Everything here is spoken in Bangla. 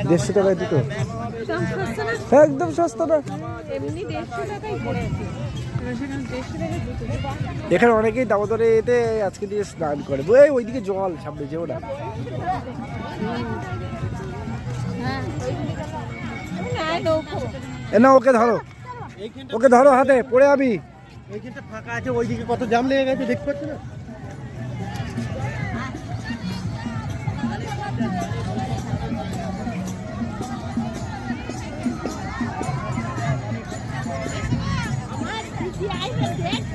150 টাকায় দুটো, একদম সস্তা না। এখানে অনেকেই দামোদরে এতে আজকে দিয়ে স্নান করে। ওইদিকে জল, সামনে যেও না। না ওকে ধরো, ওকে ধরো হাতে, পড়ে যাবি। এইখানটা ফাঁকা আছে, ওইদিকে কত জাম লেগে গেছে দেখতে পাচ্ছ না? আমার দিদি আইবে দেখ